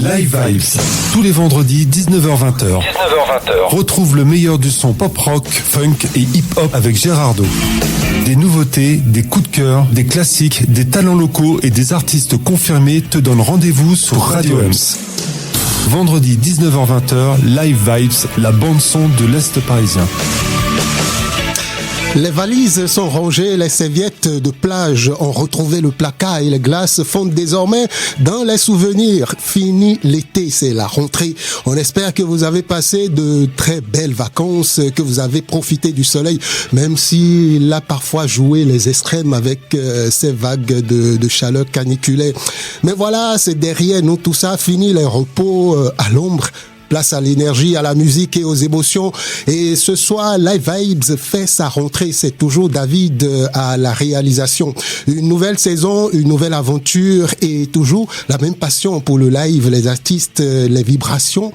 Live Vibes, tous les vendredis 19h-20h. Retrouve le meilleur du son pop-rock, funk et hip-hop avec Gérardo. Des nouveautés, des coups de cœur, des classiques, des talents locaux et des artistes confirmés te donnent rendez-vous sur Radio Ems. Vendredi 19h-20h, Live Vibes, la bande-son de l'Est parisien. Les valises sont rangées, les serviettes de plage ont retrouvé le placard et les glaces fondent désormais dans les souvenirs. Fini l'été, c'est la rentrée. On espère que vous avez passé de très belles vacances, que vous avez profité du soleil, même s'il a parfois joué les extrêmes avec ces vagues de chaleur caniculaire. Mais voilà, c'est derrière nous tout ça, fini les repos à l'ombre. Place à l'énergie, à la musique et aux émotions. Et ce soir, Live Vibes fait sa rentrée. C'est toujours David à la réalisation. Une nouvelle saison, une nouvelle aventure et toujours la même passion pour le live, les artistes, les vibrations.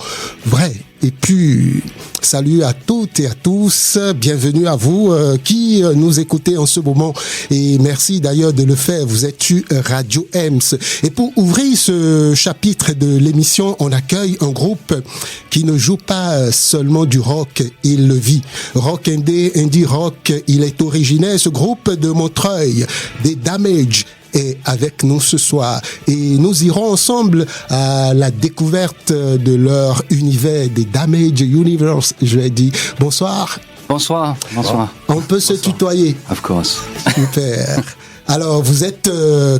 Vrai. Et puis, salut à toutes et à tous, bienvenue à vous qui nous écoutez en ce moment et merci d'ailleurs de le faire, vous êtes sur Radio Ems. Et pour ouvrir ce chapitre de l'émission, on accueille un groupe qui ne joue pas seulement du rock, il le vit. Rock indie rock, il est originaire, ce groupe de Montreuil, des Damage, est avec nous ce soir et nous irons ensemble à la découverte de leur univers, des Damage Universe, je l'ai dit. Bonsoir. Bonsoir. On peut se tutoyer. Of course. Super. Alors, vous êtes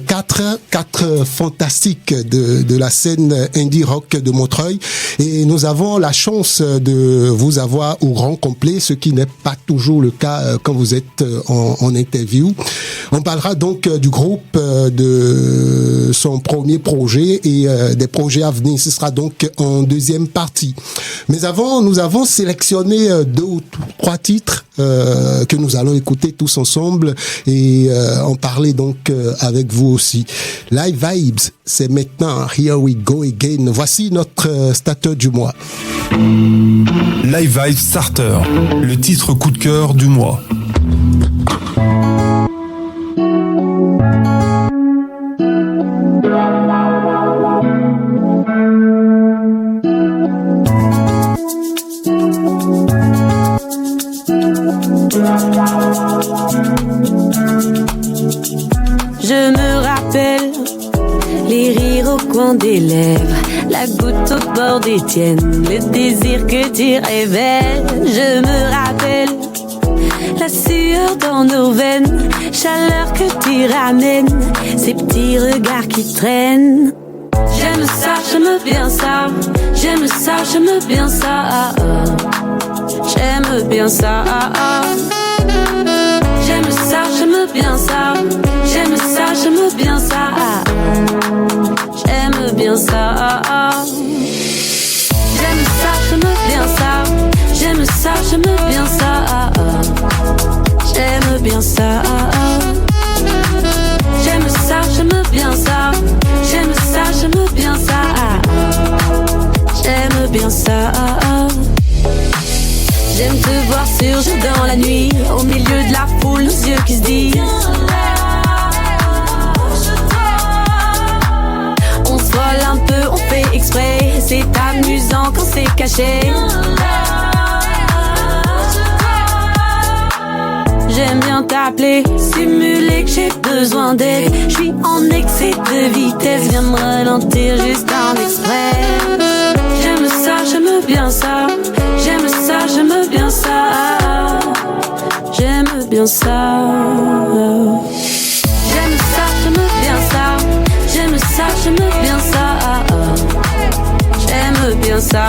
quatre fantastiques de la scène indie rock de Montreuil et nous avons la chance de vous avoir au grand complet, ce qui n'est pas toujours le cas quand vous êtes en interview. On parlera donc du groupe, de son premier projet et des projets à venir. Ce sera donc en deuxième partie. Mais avant, nous avons sélectionné 2 ou 3 titres que nous allons écouter tous ensemble et en parler donc avec vous aussi. Live Vibes, c'est maintenant. Here we go again. Voici notre starter du mois. Live Vibes Starter, le titre coup de cœur du mois. Je me rappelle les rires au coin des lèvres, la goutte au bord des tiennes, le désir que tu révèles. Je me rappelle la sueur dans nos veines, chaleur que tu ramènes, ces petits regards qui traînent. J'aime ça, j'aime bien ça, j'aime ça, j'aime bien ça, j'aime bien ça. J'aime ça, j'aime bien ça, j'aime ça, j'aime bien ça, j'aime bien ça. J'aime ça, j'aime bien ça, j'aime ça, j'aime bien ça, j'aime bien ça. J'aime ça, j'aime bien ça, j'aime ça, j'aime bien ça, j'aime bien ça. J'aime te voir surgir dans la nuit, au milieu de la foule, nos yeux qui se disent. On se vole un peu, on fait exprès, c'est amusant quand c'est caché. J'aime bien t'appeler, simuler que j'ai besoin d'aide. J'suis en excès de vitesse, viens me ralentir juste en exprès. J'aime ça, j'aime bien ça, j'aime ça, j'aime bien ça, j'aime bien ça. J'aime ça, j'aime bien ça, j'aime ça, j'aime bien ça, j'aime bien ça.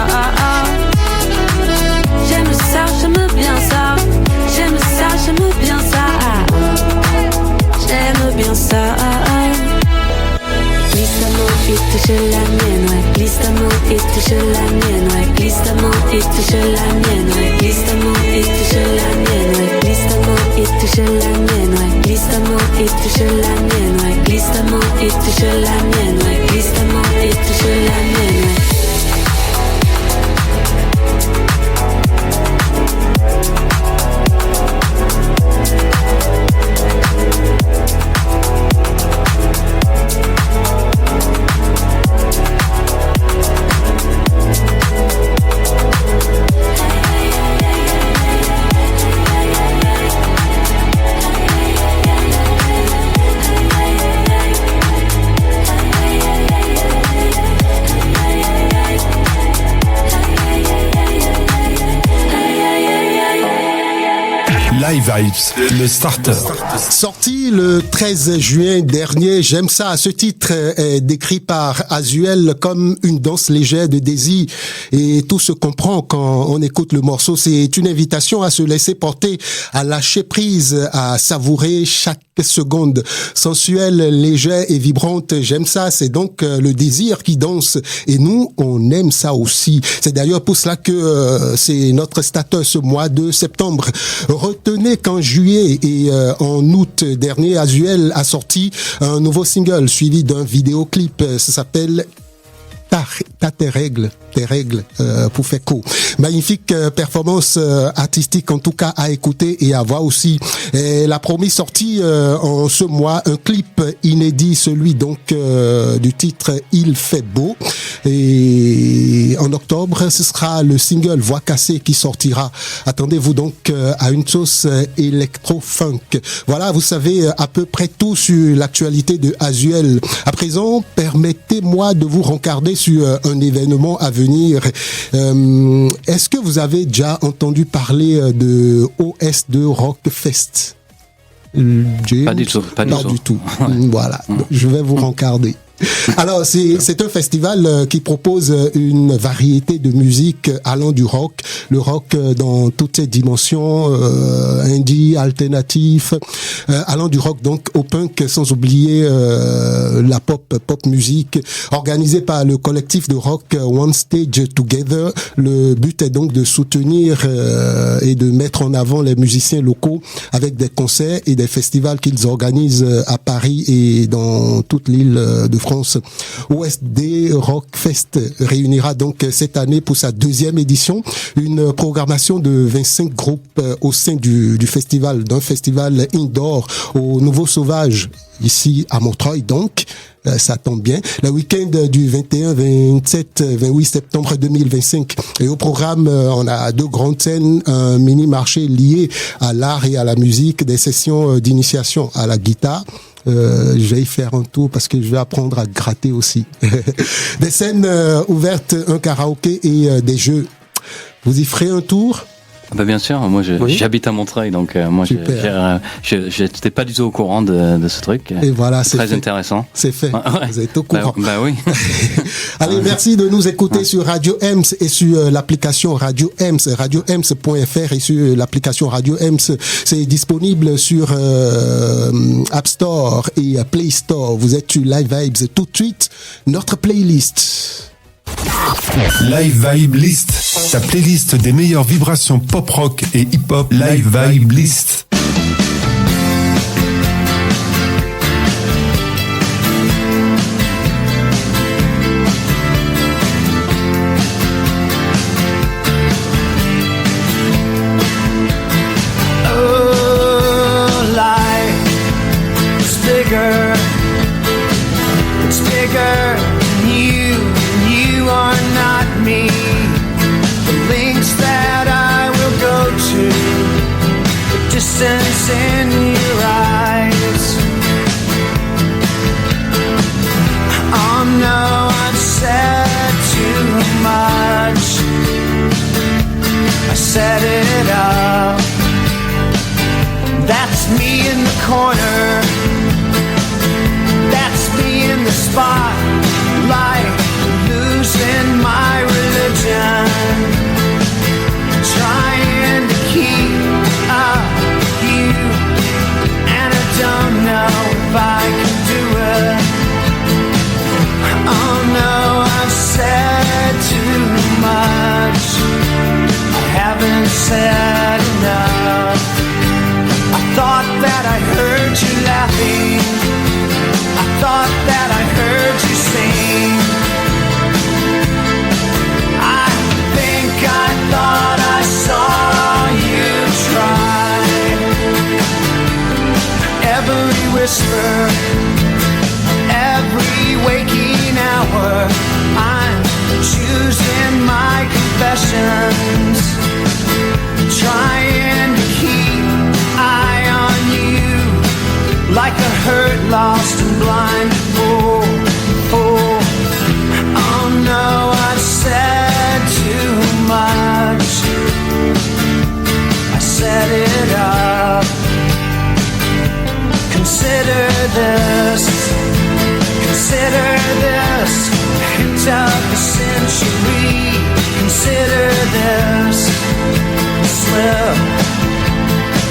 J'aime ça, j'aime bien ça, j'aime ça, j'aime bien ça, j'aime bien ça. Glisse ta main et touche la mienne, ouais. Glisse ta main et touche la mienne, ouais. Glisse ta main et touche la mienne, ouais. Glisse ta main et touche la mienne, ouais. Glisse ta main et touche la mienne, ouais. Glisse ta main et touche la mienne, ouais. Glisse ta main et touche la mienne, ouais. Glisse ta main et touche la mienne, ouais. Vibes, le starter. Sorti le 13 juin dernier, J'aime ça. Ce titre est décrit par Azuel comme une danse légère de désir et tout se comprend quand on écoute le morceau. C'est une invitation à se laisser porter, à lâcher prise, à savourer chaque seconde. Sensuelle, légère et vibrante, j'aime ça. C'est donc le désir qui danse et nous, on aime ça aussi. C'est d'ailleurs pour cela que c'est notre starter ce mois de septembre. Retenez qu'en juillet et en août dernier, Azuel a sorti un nouveau single suivi d'un vidéoclip. Ça s'appelle T'as tes règles pour faire court. Magnifique performance artistique en tout cas à écouter et à voir aussi. Elle a promis sorti en ce mois un clip inédit, celui donc du titre Il fait beau. Et en octobre, ce sera le single Voix cassée qui sortira. Attendez-vous donc à une sauce électro-funk. Voilà, vous savez à peu près tout sur l'actualité de Azuel. À présent, permettez-moi de vous rencarder sur un événement à venir. Est-ce que vous avez déjà entendu parler de OS2 Rock Fest? Pas du tout. Voilà, je vais vous rencarder. Alors, c'est un festival qui propose une variété de musique allant du rock, le rock dans toutes ses dimensions, indie, alternatif, allant du rock donc au punk, sans oublier la pop musique, organisée par le collectif de rock One Stage Together. Le but est donc de soutenir et de mettre en avant les musiciens locaux avec des concerts et des festivals qu'ils organisent à Paris et dans toute l'île de France. OSD Rock Fest réunira donc cette année pour sa deuxième édition une programmation de 25 groupes au sein du festival, d'un festival indoor au Nouveau Sauvage, ici à Montreuil donc. Ça tombe bien. Le week-end du 21, 27, 28 septembre 2025. Et au programme, on a deux grandes scènes, un mini-marché lié à l'art et à la musique, des sessions d'initiation à la guitare. Je vais y faire un tour parce que je vais apprendre à gratter aussi. Des scènes ouvertes, un karaoké et des jeux. Vous y ferez un tour? Bah bien sûr, moi j'habite à Montreuil, donc moi j'étais pas du tout au courant de ce truc. Et voilà, c'est très intéressant. C'est fait. Ouais. Vous êtes au courant. Bah oui. Allez, merci de nous écouter sur Radio Ems et sur l'application Radio Ems, radioems.fr et sur l'application Radio Ems. C'est disponible sur App Store et Play Store. Vous êtes sur Live Vibes. Tout de suite, notre playlist. Live Vibe List, ta playlist des meilleures vibrations pop rock et hip hop. Live Vibe List. Distance in your eyes. Oh no, I've said too much. I set it up. That's me in the corner. That's me in the spotlight, losing my religion, trying to keep up. Don't know if I can do it. Oh no, I've said too much. I haven't said enough. I thought that I heard you laughing. I thought that I heard you sing. I think I thought I saw you try. Every whisper, every waking hour, I'm choosing my confessions, trying to keep eye on you, like a hurt, lost and blind. Oh, oh, oh no, I've said too much. I set it up. weight of the century. Consider this slip.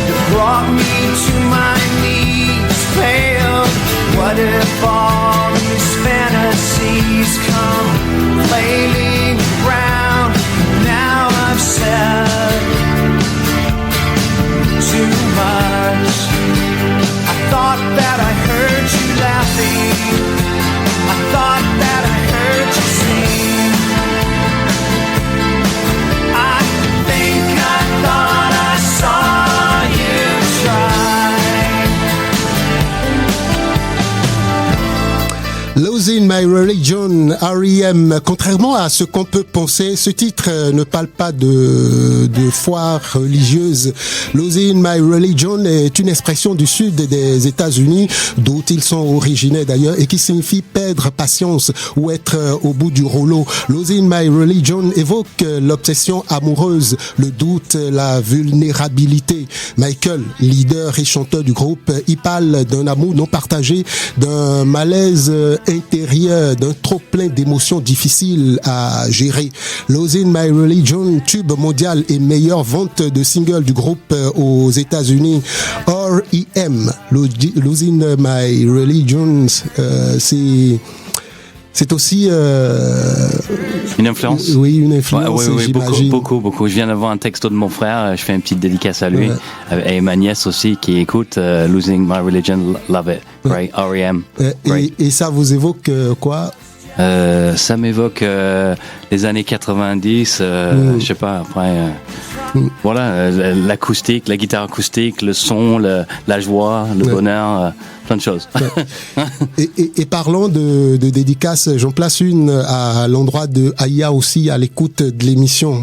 It brought me to my knees, failed. What if all these fantasies come flailing around? Now I've said too much. I thought that I heard you laughing. I thought that I heard you sing. I think I thought I saw you try. Losing My Religion, R.E.M. Contrairement à ce qu'on peut penser, ce titre ne parle pas de foi religieuse. Losing My Religion est une expression du sud des États-Unis, d'où ils sont originaires d'ailleurs, et qui signifie perdre patience ou être au bout du rouleau. Losing My Religion évoque l'obsession amoureuse, le doute, la vulnérabilité. Michael, leader et chanteur du groupe, y parle d'un amour non partagé, d'un malaise intérieur, d'un trop plein d'émotions difficiles à gérer. Losing My Religion, tube mondial et meilleure vente de singles du groupe aux États-Unis. R.E.M. Losing My Religion, c'est aussi une influence. Oui, une influence. Oui, j'imagine. beaucoup. Je viens d'avoir un texto de mon frère. Je fais une petite dédicace à lui et ma nièce aussi qui écoute Losing My Religion, love it, right? R.E.M. Et ça vous évoque quoi? Ça m'évoque les années 90. Je sais pas. Après, voilà, l'acoustique, la guitare acoustique, le son, la joie, le bonheur. Plein de choses. Et parlant de dédicaces, j'en place une à l'endroit de Aya aussi, à l'écoute de l'émission.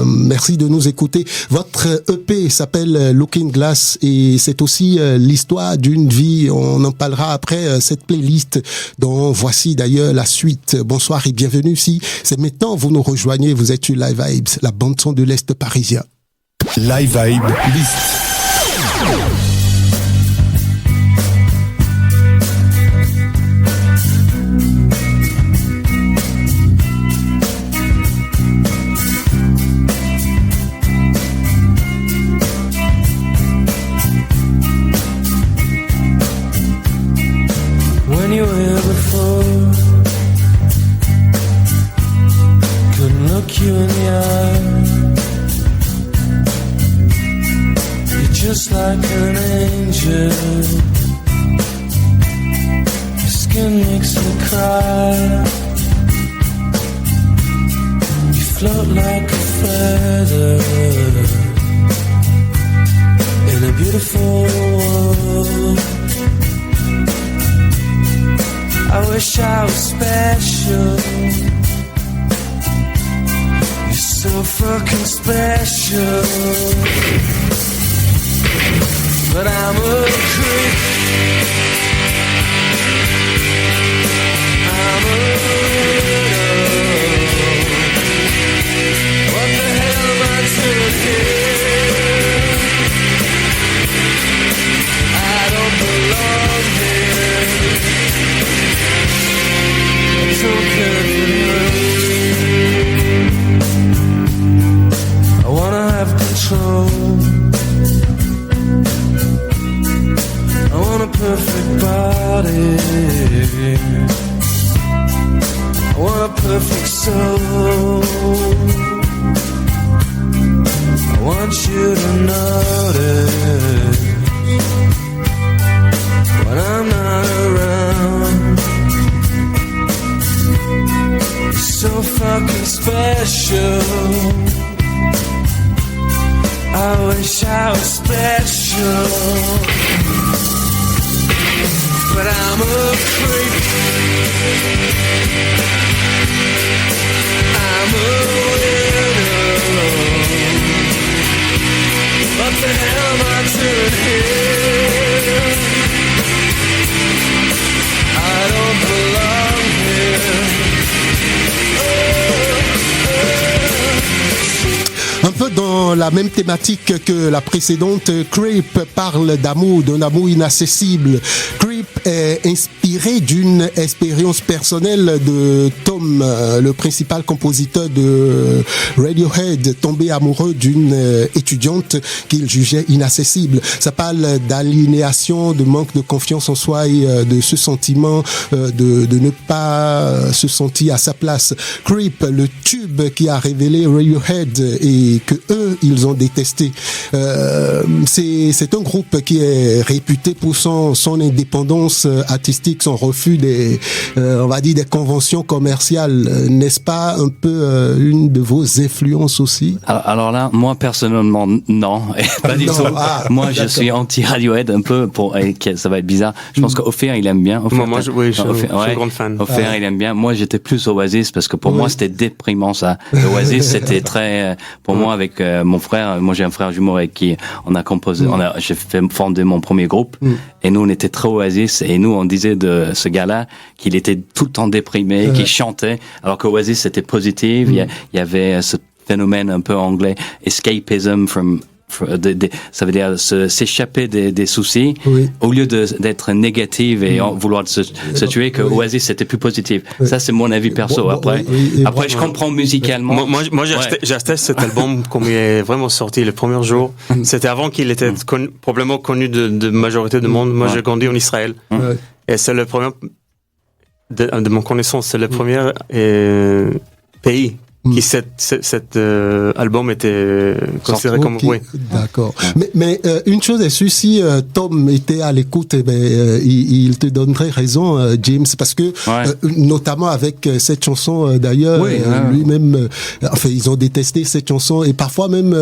Merci de nous écouter. Votre EP s'appelle Looking Glass et c'est aussi l'histoire d'une vie. On en parlera après cette playlist dont voici d'ailleurs la suite. Bonsoir et bienvenue. Si c'est maintenant vous nous rejoignez, vous êtes sur Live Vibes, la bande son de l'Est parisien. Live Vibe List. You in the eye, you're just like an angel. Your skin makes me cry. You float like a feather in a beautiful world. I wish I was special. So fucking special, but I'm a creep. I'm a widow. What the hell am I doing here? I don't belong here. I'm so confused. I wanna have control. I want a perfect body. I want a perfect soul. I want you to notice when I'm not around. You're so fucking special. I wish I was special, but I'm a freak. I'm a widow. What the hell am I doing here? I don't belong here. Un peu dans la même thématique que la précédente, Creep parle d'amour, d'un amour inaccessible. Creep est inspiré d'une expérience personnelle de Tom, le principal compositeur de Radiohead, tombé amoureux d'une étudiante qu'il jugeait inaccessible. Ça parle d'aliénation, de manque de confiance en soi et de ce sentiment de ne pas se sentir à sa place. Creep, le tube qui a révélé Radiohead et que eux, ils ont détesté. C'est un groupe qui est réputé pour son indépendance artistique, son refus on va dire des conventions commerciales. N'est-ce pas un peu une de vos influences aussi? Alors là, moi personnellement, non, pas du tout. Moi, je suis anti-Radiohead un peu, ça va être bizarre. Je pense qu'Ophir, il aime bien. Moi, je suis un grand fan. Ophir, il aime bien. Moi, j'étais plus Oasis parce que pour moi, c'était déprimant ça. Oasis, c'était très, pour moi, avec mon frère, moi j'ai un frère jumeau avec qui on a composé, j'ai fait fonder mon premier groupe et nous on était très Oasis et nous on disait de ce gars-là qu'il était tout le temps déprimé, qu'il chantait, alors que Oasis c'était positif, il y avait ce phénomène un peu anglais, escapism ça veut dire s'échapper des soucis au lieu d'être négative et vouloir se tuer, que Oasis c'était plus positif. Ça c'est mon avis perso. Après je comprends musicalement. Moi j'ai acheté cet album quand il est vraiment sorti le premier jour. C'était avant qu'il était probablement connu de majorité du monde. Moi j'ai grandi en Israël et c'est le premier de mon connaissance, c'est le premier pays qui cet album était considéré comme D'accord. Mais une chose est sûre, si Tom était à l'écoute, il te donnerait raison, James, parce que notamment avec cette chanson d'ailleurs, lui-même, enfin ils ont détesté cette chanson et parfois même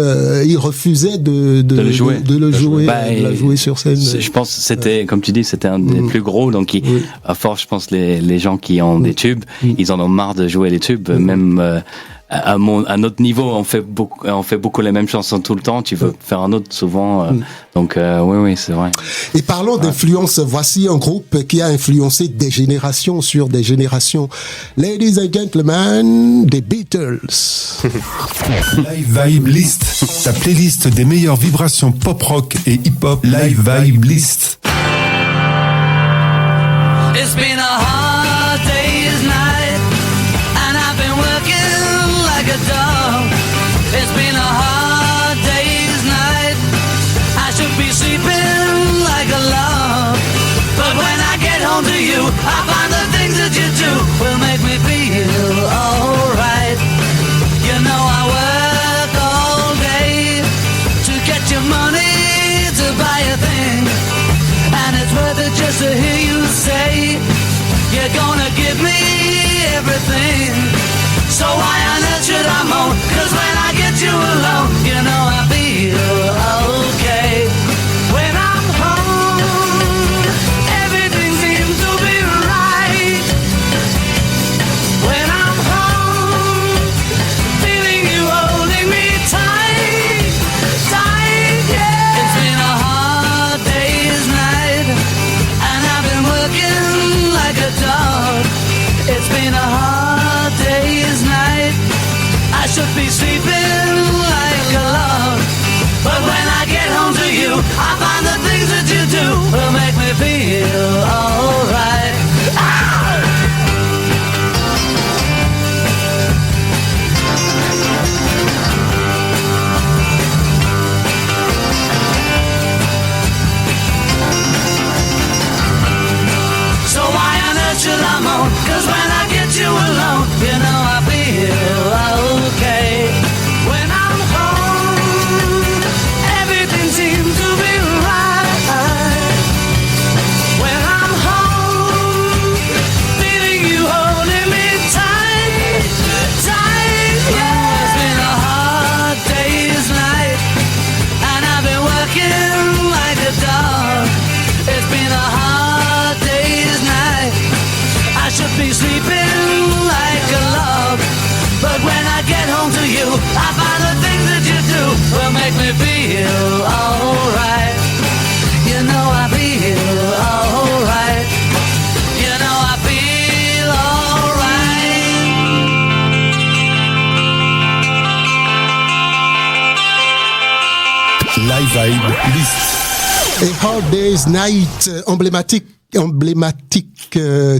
il refusait de la jouer sur scène. Je pense que c'était, comme tu dis, c'était un des plus gros, donc à force, je pense les gens qui ont des tubes, ils en ont marre de jouer les tubes, même à notre niveau, on fait beaucoup les mêmes chansons tout le temps. Tu veux faire un autre souvent, donc oui, c'est vrai. Et parlons d'influence. Voici un groupe qui a influencé des générations sur des générations. Ladies and gentlemen, the Beatles. Live Vibe List, ta playlist des meilleures vibrations pop rock et hip hop. Live Vibe List. It's been a hard day's night, and I've been working like a dog. It's been a hard day's night, I should be sleeping like a log. But when I get home to you, I find the things that you do will make me feel alright. You know I work all day to get your money to buy a thing, and it's worth it just to hear you say you A Hard Day's Night, emblématique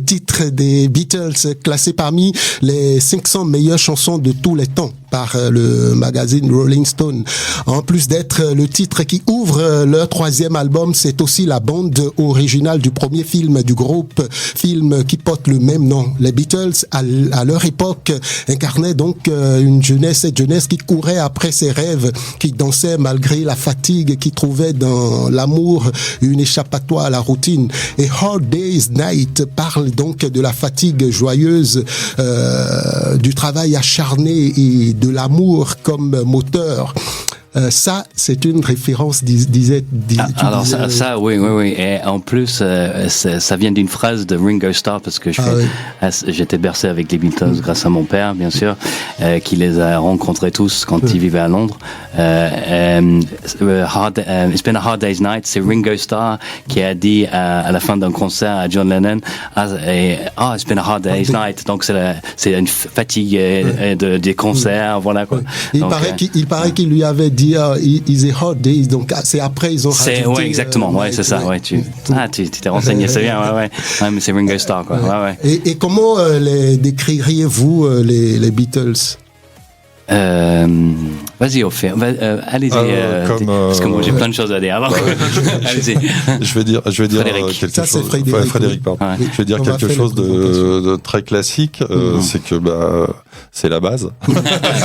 titre des Beatles, classé parmi les 500 meilleures chansons de tous les temps par le magazine Rolling Stone. En plus d'être le titre qui ouvre leur 3e album, c'est aussi la bande originale du premier film du groupe, film qui porte le même nom. Les Beatles, à leur époque, incarnaient donc une jeunesse qui courait après ses rêves, qui dansait malgré la fatigue, qui trouvait dans l'amour une échappatoire à la routine. Et Hard Day's Night parle donc de la fatigue joyeuse, du travail acharné et de l'amour comme moteur. Ça, c'est une référence, disait. Alors ça, oui. Et en plus, ça vient d'une phrase de Ringo Starr, parce que j'étais bercé avec les Beatles grâce à mon père, bien sûr, qui les a rencontrés tous quand il vivait à Londres. It's been a hard day's night. C'est Ringo Starr qui a dit à la fin d'un concert à John Lennon, it's been a hard day's night. Donc c'est une fatigue des concerts, voilà quoi. Il paraît qu'il lui avait dit It's a hard day, donc c'est après ils ont rajouté. Ouais, exactement, c'est ça. Ouais, tu t'es renseigné, c'est bien, ouais, mais c'est Ringo Starr, quoi. Ouais. Et comment les décririez-vous les Beatles? Vas-y, allez-y, parce que moi j'ai plein de choses à dire. Alors, allez-y. Je vais dire Frédéric. quelque chose. Frédéric, pardon. Ouais. Je vais dire quelque chose de très classique. C'est que c'est la base.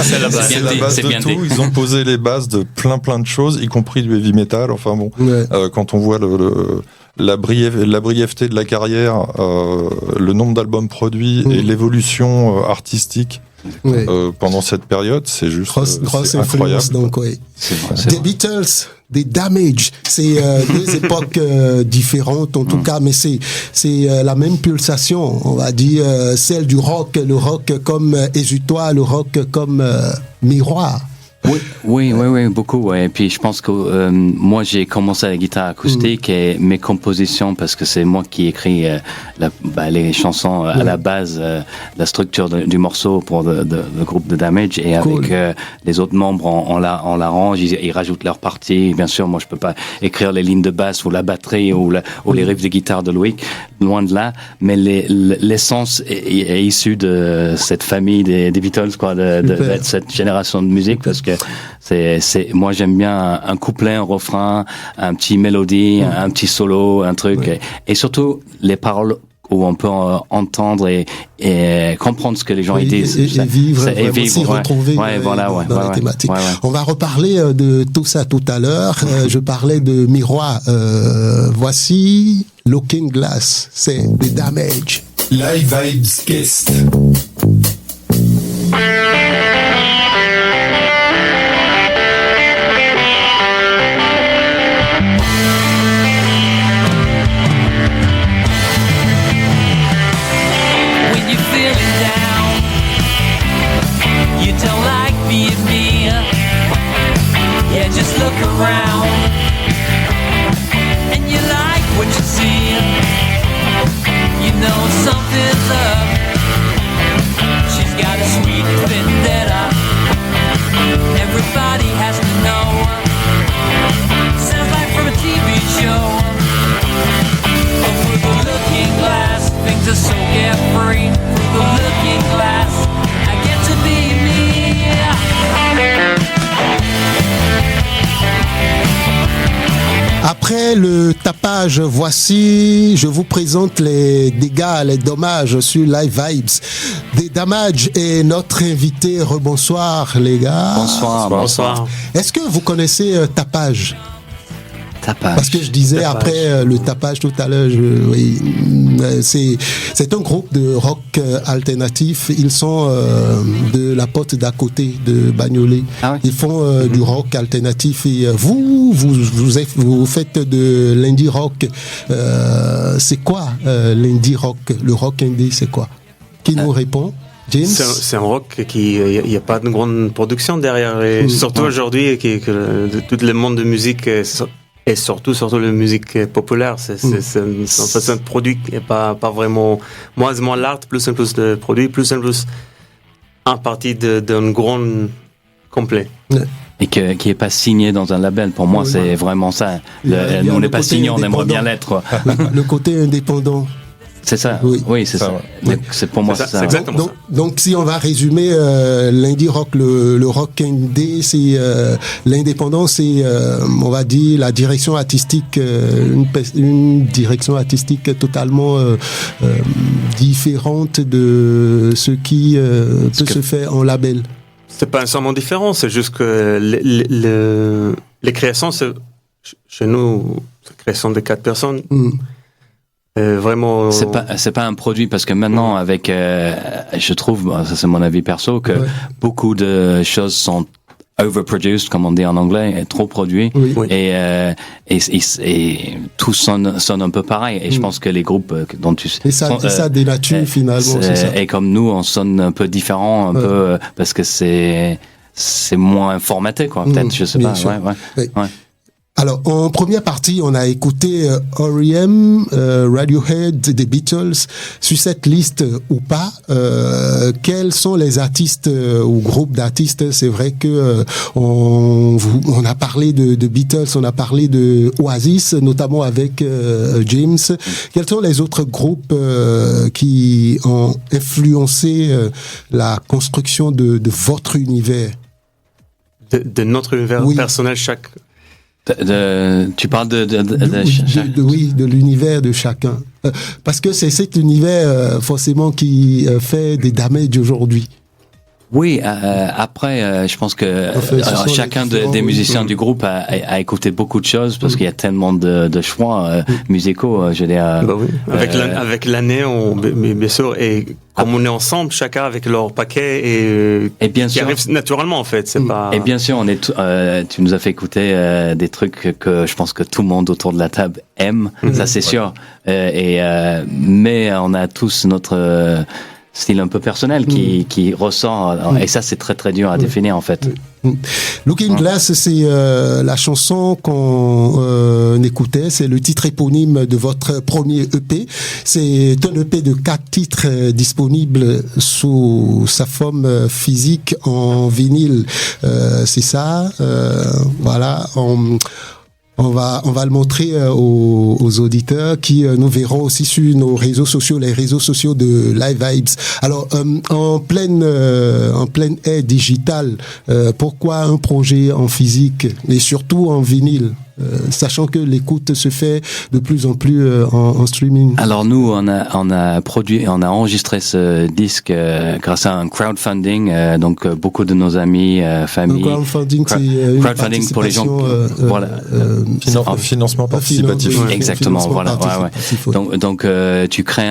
C'est la base de tout. Ils ont posé les bases de plein de choses, y compris du heavy metal. Enfin bon, quand on voit la brièveté de la carrière, le nombre d'albums produits et l'évolution artistique. Pendant cette période, c'est juste grosse c'est incroyable. Influence, donc, des Beatles, des Damage, c'est deux époques différentes en tout cas, mais c'est la même pulsation, on va dire, celle du rock, le rock comme exutoire, le rock comme miroir. Oui, beaucoup. Ouais. Et puis je pense que moi j'ai commencé à la guitare acoustique et mes compositions, parce que c'est moi qui écris les chansons à la base, la structure du morceau pour le groupe de Damage, et avec les autres membres on l'arrange, ils rajoutent leur partie. Bien sûr, moi je peux pas écrire les lignes de basse ou la batterie ou les riffs de guitare de Loïc, loin de là. Mais l'essence est issue de cette famille des Beatles, quoi, de cette génération de musique, parce que moi j'aime bien un couplet, un refrain, un petit mélodie, un petit solo, un truc, et surtout les paroles où on peut entendre et comprendre ce que les gens disent. Et vivre, s'y retrouver dans la thématique. On va reparler de tout ça tout à l'heure. Je parlais de miroir. Voici Looking Glass, c'est des Damage. Live Vibes Guest. Around and you like what you see, you know something's up. She's got a sweet vendetta, everybody has to know. Sounds like from a TV show. But through the looking glass, things are so carefree. Through the looking glass, I get to be me. Après le tapage, voici, je vous présente les dégâts, les dommages sur Live Vibes. Des Damage est notre invité. Rebonsoir les gars. Bonsoir. Est-ce que vous connaissez tapage? Parce que je disais après le tapage tout à l'heure, c'est un groupe de rock alternatif. Ils sont de la porte d'à côté de Bagnolet. Ils font du rock alternatif. Et vous faites de l'indie rock. C'est quoi l'indie rock? Le rock indie, c'est quoi? Qui nous répond? James? C'est un rock qui il n'y a pas de grande production derrière, et surtout aujourd'hui que tout le monde de musique et surtout la musique populaire, c'est un produit qui n'est pas vraiment moins l'art, plus de produits, plus en partie d'un grand complet. et qui est pas signé dans un label. Pour moi, c'est vraiment ça. Nous, on n'est pas signé, on aimerait bien l'être, quoi. Le côté indépendant. C'est ça. Oui, c'est ça. Ouais. C'est pour moi ça. C'est exactement ça. Donc, si on va résumer l'indie rock, le rock indé, c'est l'indépendant, c'est on va dire la direction artistique, une direction artistique totalement différente de ce qui peut se faire en label. C'est pas nécessairement différent, c'est juste que les créations, chez nous, c'est la création de 4 personnes. Vraiment. C'est pas un produit parce que maintenant avec, je trouve, ça c'est mon avis perso, que beaucoup de choses sont overproduced, comme on dit en anglais, trop produit, et tout sonne un peu pareil. Et je pense que les groupes dont tu sais, et ça dénature finalement. C'est ça. Et comme nous, on sonne un peu différent, un peu parce que c'est moins formaté, quoi. Peut-être, je sais pas. Ouais. Alors, en première partie, on a écouté R.E.M., Radiohead, The Beatles. Sur cette liste ou pas, quels sont les artistes ou groupes d'artistes? C'est vrai que on a parlé de Beatles, on a parlé de Oasis, notamment avec James. Quels sont les autres groupes qui ont influencé la construction de votre univers? De notre univers personnel, chaque... Tu parles de l'univers de chacun. Parce que c'est cet univers forcément qui fait des damages aujourd'hui. Oui, après, je pense que chacun des musiciens du groupe a écouté beaucoup de choses parce qu'il y a tellement de choix musicaux, je veux dire. Avec l'année, bien sûr, et comme on est ensemble, chacun avec leur paquet et bien sûr, qui arrive naturellement en fait. C'est pas. Et bien sûr, tu nous as fait écouter des trucs que je pense que tout le monde autour de la table aime, ça c'est sûr. Mais on a tous notre style un peu personnel qui ressort, et ça c'est très très dur à définir en fait. Looking Glass, c'est la chanson qu'on écoutait, c'est le titre éponyme de votre premier EP. C'est un EP de 4 titres disponibles sous sa forme physique en vinyle. C'est ça, voilà. On va le montrer aux auditeurs qui nous verront aussi sur nos réseaux sociaux, les réseaux sociaux de Live Vibes. Alors, en pleine ère digitale, pourquoi un projet en physique et surtout en vinyle? Sachant que l'écoute se fait de plus en plus en streaming. Alors nous, on a produit et on a enregistré ce disque grâce à un crowdfunding. Donc beaucoup de nos amis, famille. Crowdfunding, c'est crowdfunding pour les gens. Voilà. Financement participatif. Exactement. Voilà. Donc tu crées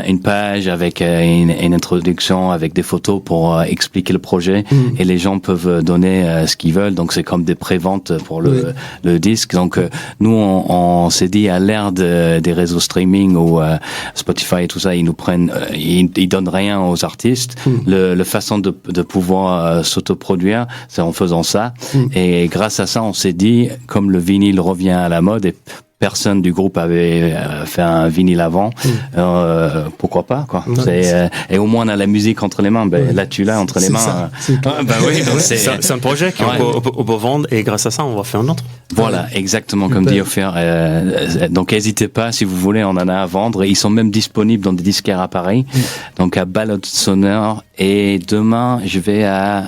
une page avec une introduction avec des photos pour expliquer le projet et les gens peuvent donner ce qu'ils veulent. Donc c'est comme des préventes pour le disque. Donc nous on s'est dit à l'ère des réseaux streaming ou Spotify et tout ça, ils nous prennent, ils donnent rien aux artistes. Le façon de pouvoir s'autoproduire, c'est en faisant ça. Et grâce à ça, on s'est dit, comme le vinyle revient à la mode et personne du groupe avait fait un vinyle avant, pourquoi pas quoi. Et au moins on a la musique entre les mains. Là tu l'as entre les mains. C'est un projet qu'on peut vendre et grâce à ça on va faire un autre. Voilà, exactement comme dit Ophir. Donc n'hésitez pas si vous voulez, on en a à vendre. Ils sont même disponibles dans des disquaires à Paris, donc à Ballade Sonore. Et demain je vais à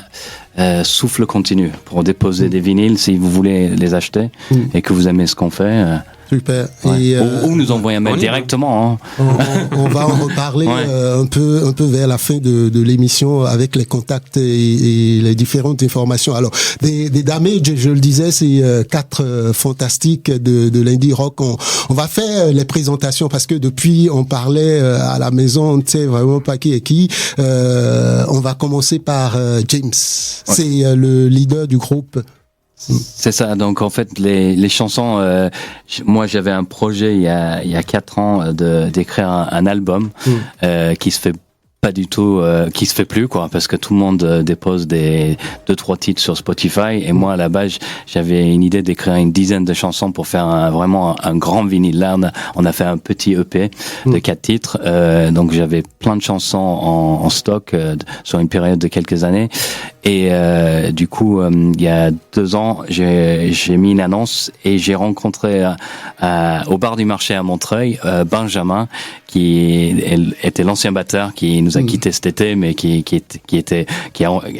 Souffle Continu pour déposer des vinyles si vous voulez les acheter et que vous aimez ce qu'on fait. Super. Ouais. Et ou nous envoyer un mail directement. On va en reparler un peu vers la fin de l'émission avec les contacts et les différentes informations. Alors, des damages, je le disais, c'est 4 fantastiques de l'indie rock. On va faire les présentations parce que depuis on parlait à la maison, on ne sait vraiment pas qui est qui. On va commencer par James. C'est le leader du groupe. C'est ça. Donc en fait, les chansons. Moi, j'avais un projet il y a 4 ans d'écrire un album qui se fait pas du tout, qui se fait plus quoi, parce que tout le monde dépose des 2-3 titres sur Spotify. Et moi, à la base, j'avais une idée d'écrire une dizaine de chansons pour faire vraiment un grand vinyle. Là, on a fait un petit EP de 4 titres. Donc j'avais plein de chansons en stock sur une période de quelques années. Et du coup, il y a 2 ans, j'ai mis une annonce et j'ai rencontré au bar du marché à Montreuil Benjamin, qui était l'ancien batteur qui nous a quitté cet été, mais qui a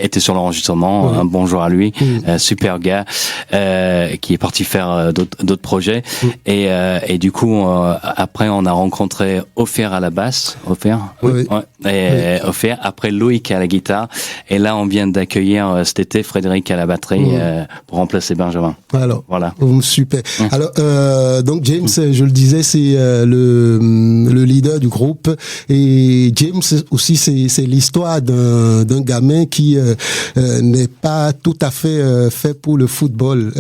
été sur l'enregistrement. Un bonjour à lui, super gars, qui est parti faire d'autres projets. Et du coup, après, on a rencontré Ophir à la basse, Ophir, Ophir. Après Loïc à la guitare, et là, on vient d'accueillir cet été Frédéric à la batterie pour remplacer Benjamin. Alors, voilà. Super. Alors, donc James, je le disais, c'est le leader du groupe, et James aussi, c'est l'histoire d'un gamin qui n'est pas tout à fait fait pour le football.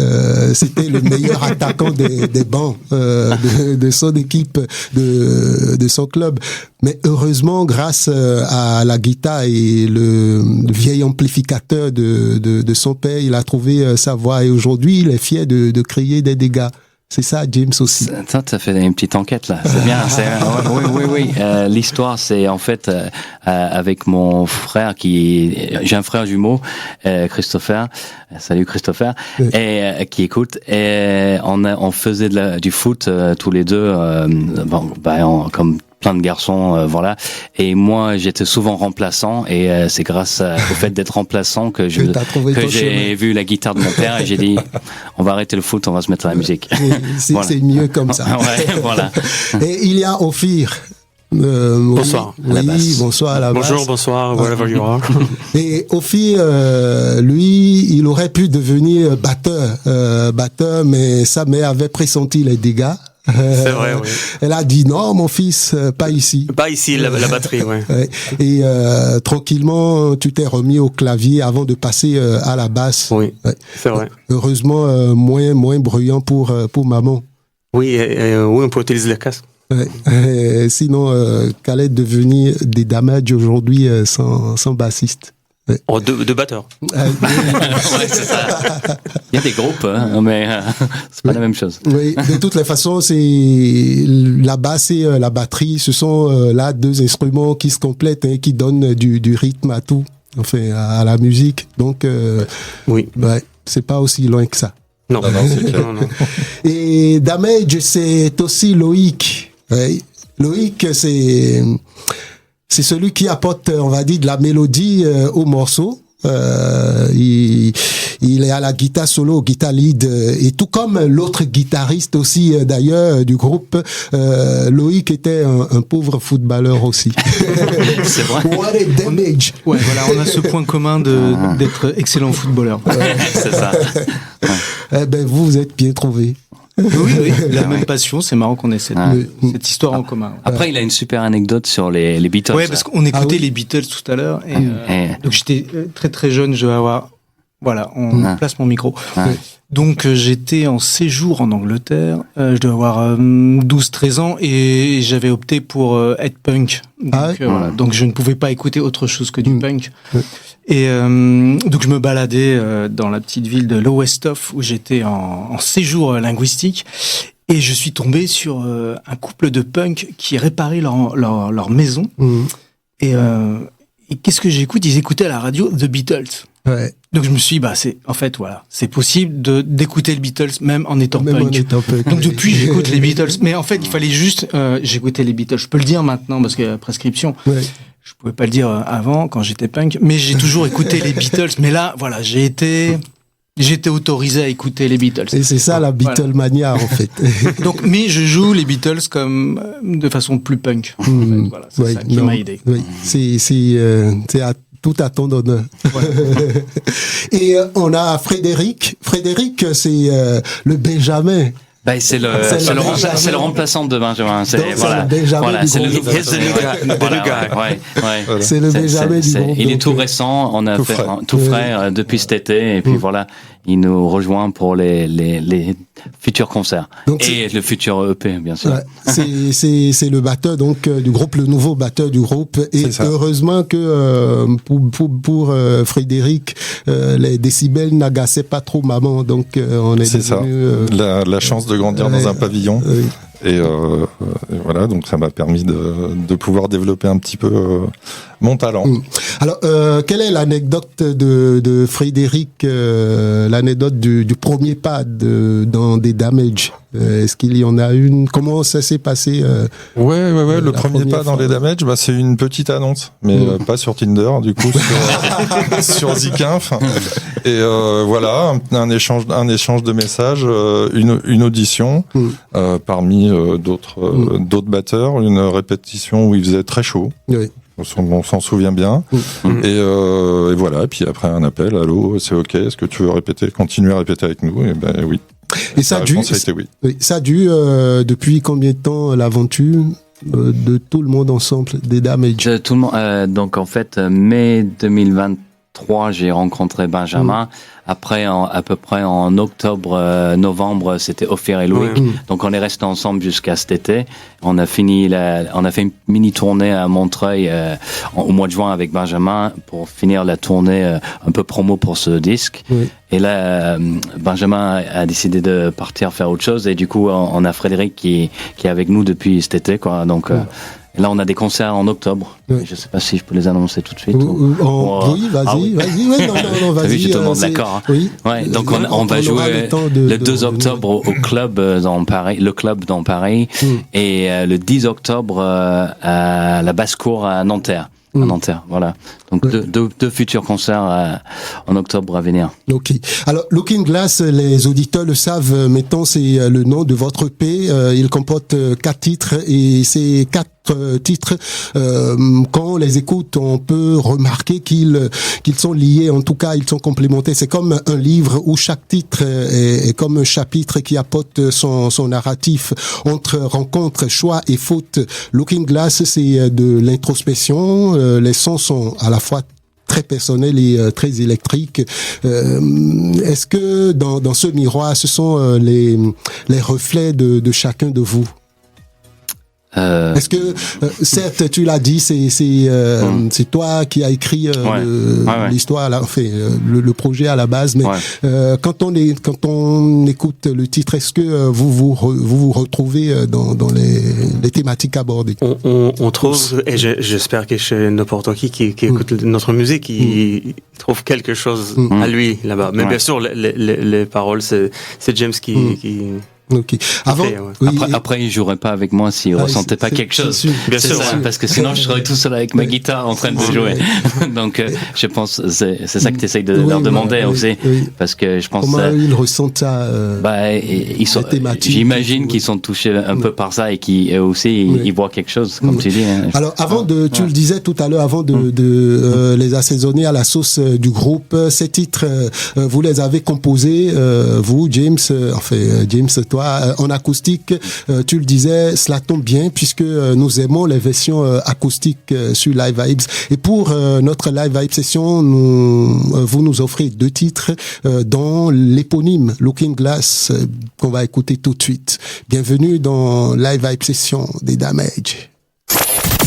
C'était le meilleur attaquant des bancs de son équipe, de son club. Mais heureusement, grâce à la guitare et le vieil amplificateur de son père, il a trouvé sa voix, et aujourd'hui, il est fier de créer des dégâts. C'est ça, James aussi. Ça fait une petite enquête là. C'est bien. Oui. L'histoire, c'est en fait avec mon frère j'ai un frère jumeau, Christopher. Salut Christopher. Et qui écoute. Et on faisait du foot tous les deux. Comme plein de garçons, voilà. Et moi, j'étais souvent remplaçant, et c'est grâce au fait d'être remplaçant que j'ai vu la guitare de mon père, et j'ai dit, on va arrêter le foot, on va se mettre à la musique. C'est mieux comme ça. Voilà. Et il y a Ophir. Bonsoir. Bonsoir à la basse. Bonjour, bonsoir, wherever you are. Et Ophir, lui, il aurait pu devenir batteur, mais sa mère avait pressenti les dégâts. C'est vrai, oui. Elle a dit non, mon fils, pas ici. Pas ici, la batterie, oui. Et tranquillement, tu t'es remis au clavier avant de passer à la basse. Oui, c'est vrai. Heureusement, moins bruyant pour maman. Oui, oui, on peut utiliser le casque. Sinon, qu'allait devenir des Damage aujourd'hui sans bassiste. De batteurs. C'est ça. Il y a des groupes, mais c'est pas la même chose. Oui, de toutes les façons, c'est la basse et la batterie, ce sont là 2 instruments qui se complètent et qui donnent du rythme à tout, enfin à la musique. Donc, c'est pas aussi loin que ça. Non, c'est clair, non. Et Damage, c'est aussi Loïc. Oui. Loïc, c'est celui qui apporte, on va dire, de la mélodie au morceau. Il est à la guitare solo, guitare lead, et tout comme l'autre guitariste aussi d'ailleurs du groupe, Loïc était un pauvre footballeur aussi. C'est vrai. What a Damage. Ouais, voilà, on a ce point commun d'être excellent footballeur. C'est ça. Eh ben, vous êtes bien trouvés. Oui, la même passion, c'est marrant qu'on ait cette histoire en commun. Après, il a une super anecdote sur les Beatles. Ouais, parce qu'on écoutait les Beatles tout à l'heure, et donc j'étais très très jeune, je vais avoir, voilà, on place mon micro. Donc j'étais en séjour en Angleterre, je devais avoir 12-13 ans, et j'avais opté pour être punk. Donc, voilà. Donc je ne pouvais pas écouter autre chose que du punk. Et donc je me baladais dans la petite ville de Lowestoft où j'étais en séjour linguistique, et je suis tombé sur un couple de punks qui réparait leur maison. Et qu'est-ce que j'écoute ? Ils écoutaient à la radio The Beatles. Ouais. Donc je me suis dit, c'est possible d'écouter les Beatles même en étant punk. Donc depuis, j'écoute les Beatles. Mais en fait, il fallait juste, j'écoutais les Beatles. Je peux le dire maintenant parce qu'il y a prescription. Ouais. Je pouvais pas le dire avant quand j'étais punk, mais j'ai toujours écouté les Beatles. Mais là, voilà, j'ai été autorisé à écouter les Beatles. Et c'est ça la Beatlemania, en fait. Donc, mais je joue les Beatles comme de façon plus punk. En fait, voilà, c'est ça qui m'a aidé. Oui, c'est tout à ton honneur. Ouais. Et on a Frédéric. Frédéric, c'est le Benjamin. C'est le remplaçant de Benjamin. C'est le new guy. C'est le Benjamin du groupe. Il est tout récent. On a fait tout frais depuis cet été, et puis voilà, il nous rejoint pour les futurs concerts. Donc, et le futur EP, bien sûr. Ouais, c'est le batteur donc du groupe, le nouveau batteur du groupe. Et heureusement que pour Frédéric, les décibels n'agaçaient pas trop maman. Donc on est devenu, la chance de grandir dans un pavillon. Et voilà, donc ça m'a permis de pouvoir développer un petit peu mon talent. Alors, quelle est l'anecdote de Frédéric, l'anecdote du premier pas dans des Damage? Est-ce qu'il y en a une? Comment ça s'est passé? Ouais, le premier pas dans les Damage, c'est une petite annonce, mais pas sur Tinder, du coup, sur Zikinf. Et voilà, un échange de messages, une audition parmi d'autres batteurs, une répétition où il faisait très chaud. Oui. On s'en souvient bien. Et voilà. Et puis après un appel, allô, c'est ok. Est-ce que tu veux continuer à répéter avec nous? Et ben oui. Et ça a dû. Oui. Ça a dû depuis combien de temps l'aventure de tout le monde ensemble des Damage? Tout le monde. Donc en fait, mai 2023, j'ai rencontré Benjamin. Après, à peu près en octobre, novembre, c'était Ophir et Louis. Donc, on est restés ensemble jusqu'à cet été. On a fait une mini tournée à Montreuil au mois de juin avec Benjamin pour finir la tournée un peu promo pour ce disque. Et là, Benjamin a décidé de partir faire autre chose. Et du coup, on a Frédéric qui est avec nous depuis cet été, quoi. Donc, là, on a des concerts en octobre. Je sais pas si je peux les annoncer tout de suite. Oui, vas-y. Non, vas-y. Vu que tout le monde est d'accord. Hein. Oui. Ouais, donc on va jouer le 2 octobre au club dans Paris, le club dans Paris, et le 10 octobre à la Basse-Cour à Nanterre. À Nanterre, voilà. Donc deux futurs concerts en octobre à venir. Ok. Alors Looking Glass, les auditeurs le savent maintenant, c'est le nom de votre EP. Il comporte 4 titres et ces 4 titres, quand on les écoute, on peut remarquer qu'ils sont liés. En tout cas, ils sont complémentaires. C'est comme un livre où chaque titre est comme un chapitre qui apporte son narratif entre rencontres, choix et fautes. Looking Glass, c'est de l'introspection. Les sons sont à la fois très personnels et très électriques. Est-ce que dans ce miroir, ce sont les reflets de chacun de vous? Est-ce que certes tu l'as dit, c'est toi qui as écrit l'histoire, le projet à la base, mais quand on écoute le titre, est-ce que vous retrouvez dans les thématiques abordées? On trouve, et j'espère que chez n'importe qui écoute notre musique, il trouve quelque chose à lui là-bas. Mais bien sûr, les paroles, c'est James qui Ok. Après, il jouerait pas avec moi s'il ressentait pas quelque chose. Bien sûr, parce que sinon, je serais tout seul avec ma guitare en train de jouer. Donc, je pense, c'est ça que tu essayes de leur demander aussi. Parce que je pense. Comment ils ressentent ça? J'imagine qu'ils sont touchés un peu par ça et qu'ils aussi ils voient quelque chose, comme tu dis. Hein. Alors, tu le disais tout à l'heure, avant de les assaisonner à la sauce du groupe, ces titres, vous les avez composés, vous, James, James, toi, en acoustique, tu le disais, cela tombe bien puisque nous aimons les versions acoustiques sur Live Vibes. Et pour notre Live Vibes session, vous nous offrez 2 titres dont l'éponyme Looking Glass qu'on va écouter tout de suite. Bienvenue dans Live Vibes session des Damage.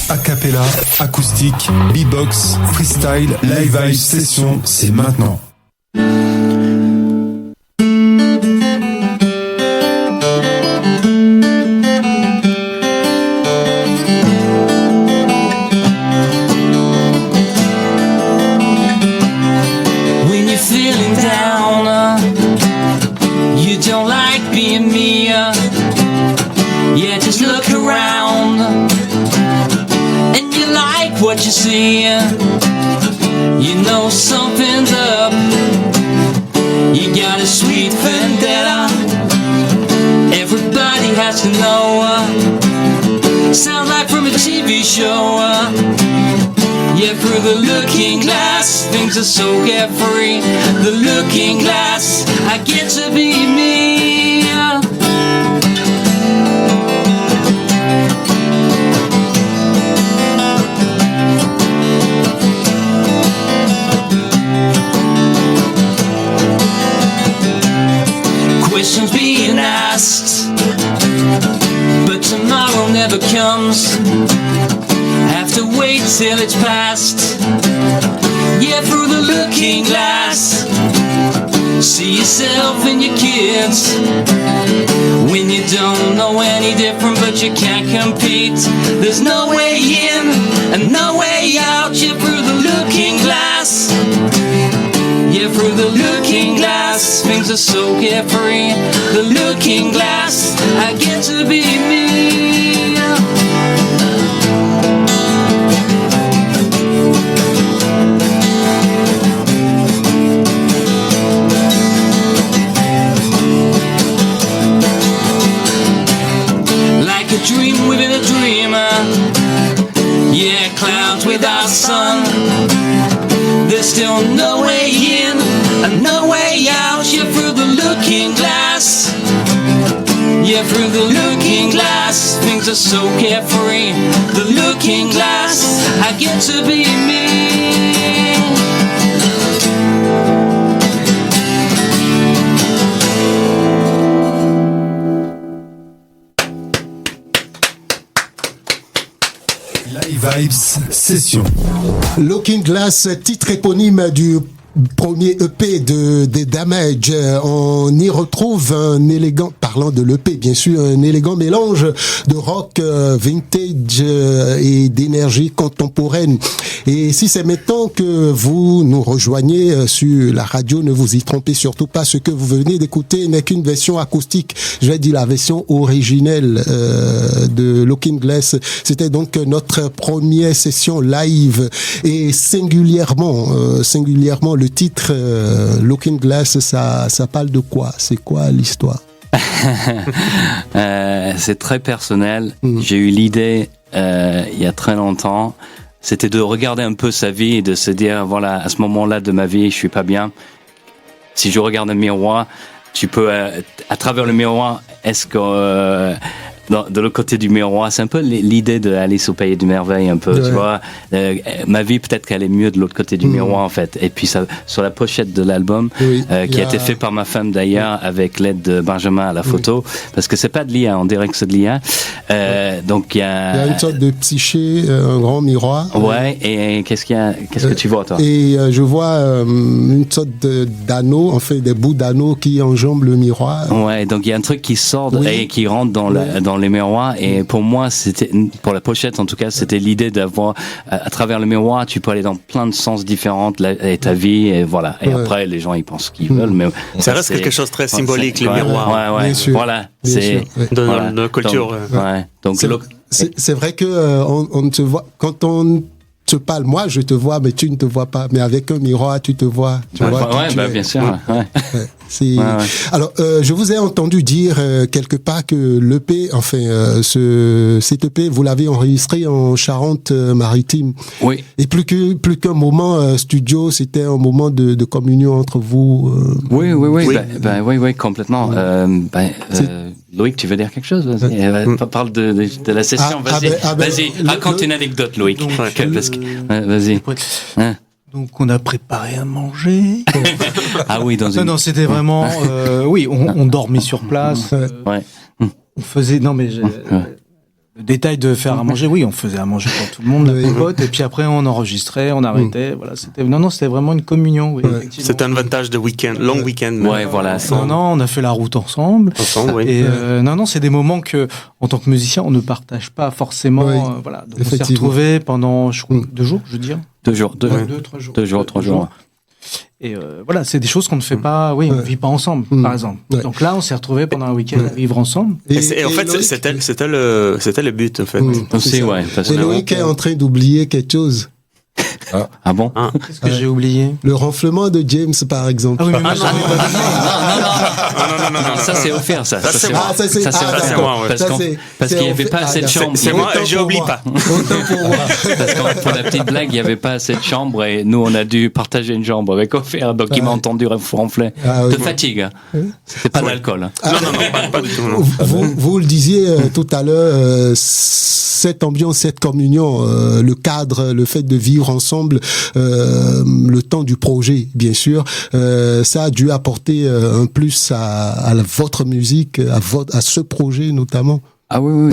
Acapella, acoustique, beatbox, freestyle, Live Vibes session, c'est maintenant. What you see, you know something's up. You got a sweet vendetta, everybody has to know. Sounds like from a TV show. Yeah, through the looking glass, things are so carefree. The looking glass, I get to be me. Questions being asked, but tomorrow never comes. Have to wait till it's past. Yeah, through the looking glass, see yourself and your kids when you don't know any different you can't compete. There's no way in and no way out. You're through the looking glass. Yeah, through the looking glass, things are so carefree. The looking glass, I get to be me. Like a dream within a dreamer. Yeah, clouds without sun. There's still no way in and no way out. You're through the looking glass. Yeah, through the looking glass, things are so carefree. The looking glass, I get to be me. Live Vibes Session. Looking Glass, titre éponyme du premier EP de Damage. On y retrouve un élégant, parlant de l'EP bien sûr, un élégant mélange de rock vintage et d'énergie contemporaine. Et si c'est maintenant que vous nous rejoignez sur la radio, ne vous y trompez surtout pas, ce que vous venez d'écouter n'est qu'une version acoustique, je vais dire la version originelle de Looking Glass. C'était donc notre première session live et singulièrement le titre Looking Glass, ça parle de quoi? C'est quoi l'histoire? C'est très personnel. J'ai eu l'idée il y a très longtemps. C'était de regarder un peu sa vie et de se dire, voilà, à ce moment-là de ma vie, je suis pas bien. Si je regarde un miroir, tu peux, à travers le miroir, est-ce que de l'autre côté du miroir, c'est un peu l'idée de Alice au pays des merveilles, un peu, ouais. Tu vois. Ma vie, peut-être qu'elle est mieux de l'autre côté du miroir, en fait. Et puis, ça, sur la pochette de l'album, qui a été fait par ma femme d'ailleurs, avec l'aide de Benjamin à la photo, parce que c'est pas de l'IA, on dirait que c'est de l'IA. Donc, il y a une sorte de psyché, un grand miroir. Ouais, et qu'est-ce que tu vois, toi? Et je vois une sorte d'anneau, en fait, des bouts d'anneau qui enjambent le miroir. Ouais, donc il y a un truc qui sort et qui rentre dans les miroirs, et pour moi, c'était, pour la pochette en tout cas, c'était l'idée d'avoir, à travers le miroir, tu peux aller dans plein de sens différents et ta vie, et voilà. Et après, les gens, ils pensent ce qu'ils veulent, mais ça reste quelque chose de très symbolique, le miroir. Ouais, voilà. C'est dans notre culture. Donc, c'est vrai que on ne te voit quand on te parle, moi je te vois, mais tu ne te vois pas. Mais avec un miroir, tu te vois. Tu vois bien sûr. Alors, je vous ai entendu dire quelque part que l'EP, enfin, cet EP, vous l'avez enregistré en Charente-Maritime. Oui. Et plus qu'un moment studio, c'était un moment de communion entre vous. Oui, complètement. Loïc, tu veux dire quelque chose? Vas-y. Parle de la session. Vas-y, raconte une anecdote, Loïc. Vas-y. Donc on a préparé à manger. Ah oui, non, c'était vraiment on dormait sur place. On faisait le détail de faire à manger, on faisait à manger pour tout le monde, la popote, et puis après on enregistrait, on arrêtait, voilà, c'était vraiment une communion, C'est un avantage de week-end, long week-end. Ouais, voilà. On a fait la route ensemble. Et c'est des moments que, en tant que musicien, on ne partage pas forcément, voilà. Donc on s'est retrouvés pendant, 2 jours, je veux dire. 2 jours, 3 jours. Et voilà, c'est des choses qu'on ne fait pas, on ne vit pas ensemble, par exemple. Donc là, on s'est retrouvés pendant un week-end à vivre ensemble. Et en fait, c'était le but, en fait. Aussi, Et Loïc est en train d'oublier quelque chose. Ah bon? Qu'est-ce que j'ai oublié? Le ronflement de James, par exemple. Ah oui, mais non, ça c'est offert, ça. Ça c'est moi. Parce qu'il n'y avait pas assez de chambres. C'est moi, je n'oublie pas. Parce que pour la petite blague, il n'y avait pas assez de chambres et nous on a dû partager une chambre avec offert, donc il m'a entendu ronfler. De fatigue. C'était pas de l'alcool. Non, pas du tout. Vous le disiez tout à l'heure, cette ambiance, cette communion, le cadre, le fait de vivre ensemble, le temps du projet, bien sûr, ça a dû apporter un plus à votre musique, à ce projet notamment. Ah oui,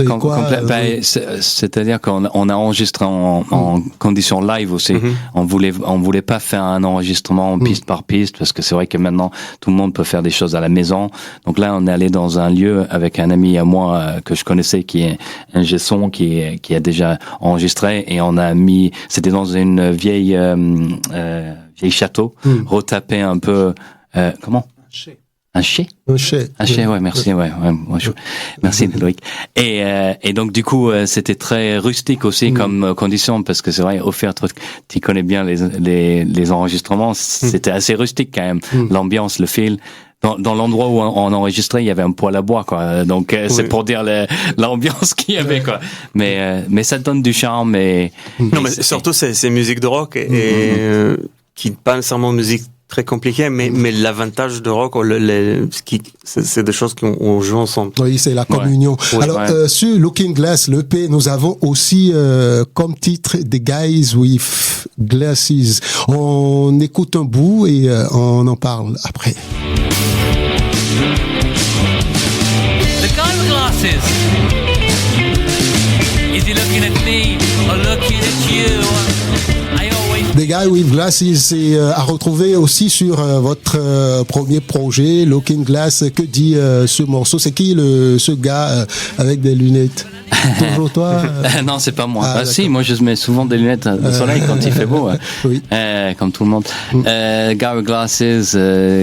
c'est-à-dire qu'on a enregistré en condition live aussi. On voulait pas faire un enregistrement piste par piste, parce que c'est vrai que maintenant tout le monde peut faire des choses à la maison. Donc là, on est allé dans un lieu avec un ami à moi que je connaissais, qui est un G-son, qui a déjà enregistré, et on a mis, c'était dans une vieille château, retapé un peu, comment? Un chai, ouais, merci, ouais, merci Loïc. Et donc du coup, c'était très rustique aussi comme condition, parce que c'est vrai, au fait, tu connais bien les enregistrements, c'était assez rustique quand même, l'ambiance, le fil. Dans l'endroit où on enregistrait, il y avait un poêle à bois, quoi. Donc c'est pour dire l'ambiance qu'il y avait, quoi. Mais ça donne du charme. Non, mais surtout c'est musique de rock et qui pas nécessairement musique très compliqué, mais l'avantage de rock, c'est des choses qu'on joue ensemble. Oui, c'est la communion. Ouais. Alors, sur Looking Glass, l'EP, nous avons aussi comme titre The Guys with Glasses. On écoute un bout et on en parle après. The guy with glasses. Is he looking at me or looking at you? The Guy with Glasses, c'est à retrouver aussi sur votre premier projet, Looking Glass. Que dit ce morceau? C'est qui ce gars avec des lunettes? Toujours toi? Non, c'est pas moi. Si, moi je mets souvent des lunettes de soleil quand il fait beau. Oui. Comme tout le monde. Guy with Glasses,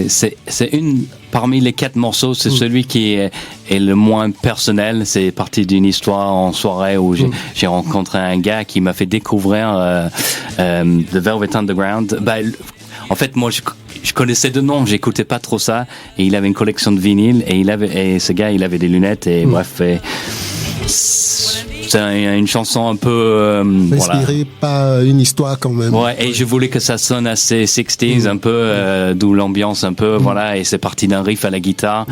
c'est une parmi les 4 morceaux, c'est celui qui est le moins personnel. C'est parti d'une histoire en soirée où j'ai rencontré un gars qui m'a fait découvrir The Velvet Underground. En fait, moi, je connaissais de nom, j'écoutais pas trop ça. Et il avait une collection de vinyles et ce gars, il avait des lunettes et bref. C'est une chanson un peu inspirée par une histoire quand même. Ouais, et je voulais que ça sonne assez 60s, un peu d'où l'ambiance un peu, voilà, et c'est parti d'un riff à la guitare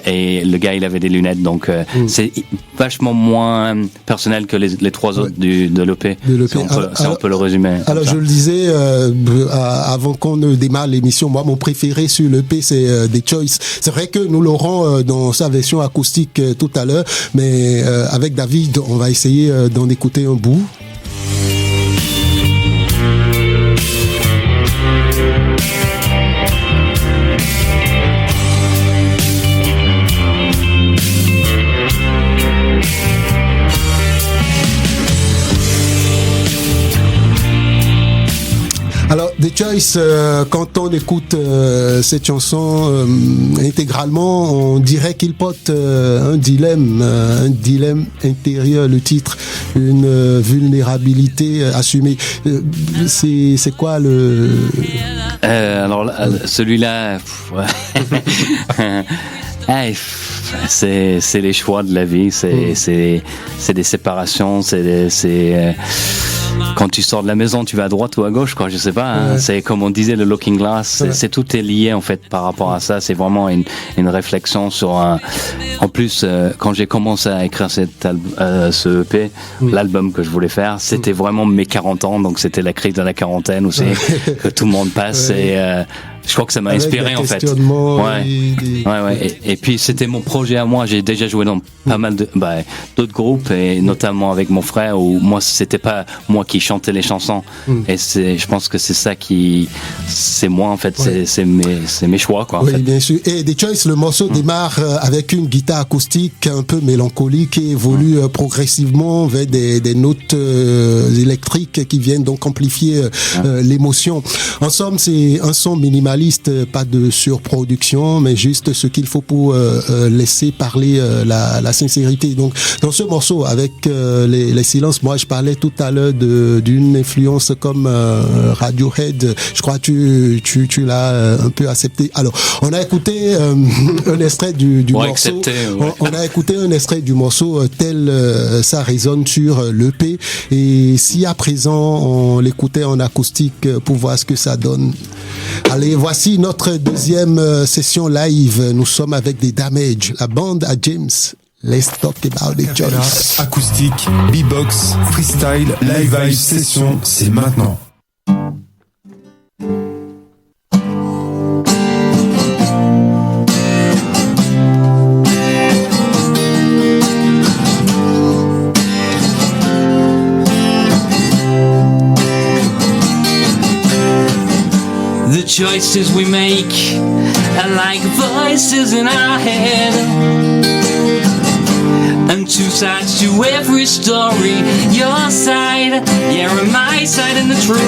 et le gars il avait des lunettes, donc c'est vachement moins personnel que les 3 autres de l'EP. Si on peut le résumer. Alors je le disais avant qu'on ne démarre l'émission, moi mon préféré sur l'EP c'est The Choice. C'est vrai que nous l'aurons dans sa version acoustique tout à l'heure, mais avec David on va essayer d'en écouter un bout. Alors, The Choice, quand on écoute cette chanson intégralement, on dirait qu'il porte un dilemme intérieur, le titre, une vulnérabilité assumée. C'est quoi le... Alors, celui-là... c'est les choix de la vie, c'est des séparations, quand tu sors de la maison, tu vas à droite ou à gauche, quoi, je sais pas, hein. C'est comme on disait, le Looking Glass, c'est tout est lié, en fait, par rapport à ça. C'est vraiment une réflexion sur en plus, quand j'ai commencé à écrire ce EP, l'album que je voulais faire, c'était vraiment mes 40 ans, donc c'était la crise de la quarantaine aussi, que tout le monde passe et, je crois que ça m'a inspiré en fait. Et puis c'était mon projet à moi. J'ai déjà joué dans pas mal d'autres groupes et notamment avec mon frère où moi c'était pas moi qui chantais les chansons et je pense que c'est ça c'est moi en fait. C'est mes choix quoi. Oui, en fait. Bien sûr. Et The Choice, le morceau démarre avec une guitare acoustique un peu mélancolique et évolue progressivement vers des notes électriques qui viennent donc amplifier l'émotion. En somme, c'est un son minimaliste, pas de surproduction, mais juste ce qu'il faut pour laisser parler la sincérité. Donc, dans ce morceau, avec les silences, moi, je parlais tout à l'heure d'une influence comme Radiohead. Je crois que tu l'as un peu accepté. Alors, on a écouté un extrait du morceau. On a écouté un extrait du morceau tel ça résonne sur l'EP. Et si à présent on l'écoutait en acoustique pour voir ce que ça donne. Allez, voici notre deuxième session live. Nous sommes avec des Damage, la bande à James. Let's talk about the Choice. Acoustique, beatbox, freestyle, live session, c'est maintenant. The choices we make are like voices in our head, and two sides to every story. Your side, yeah, and my side in the truth.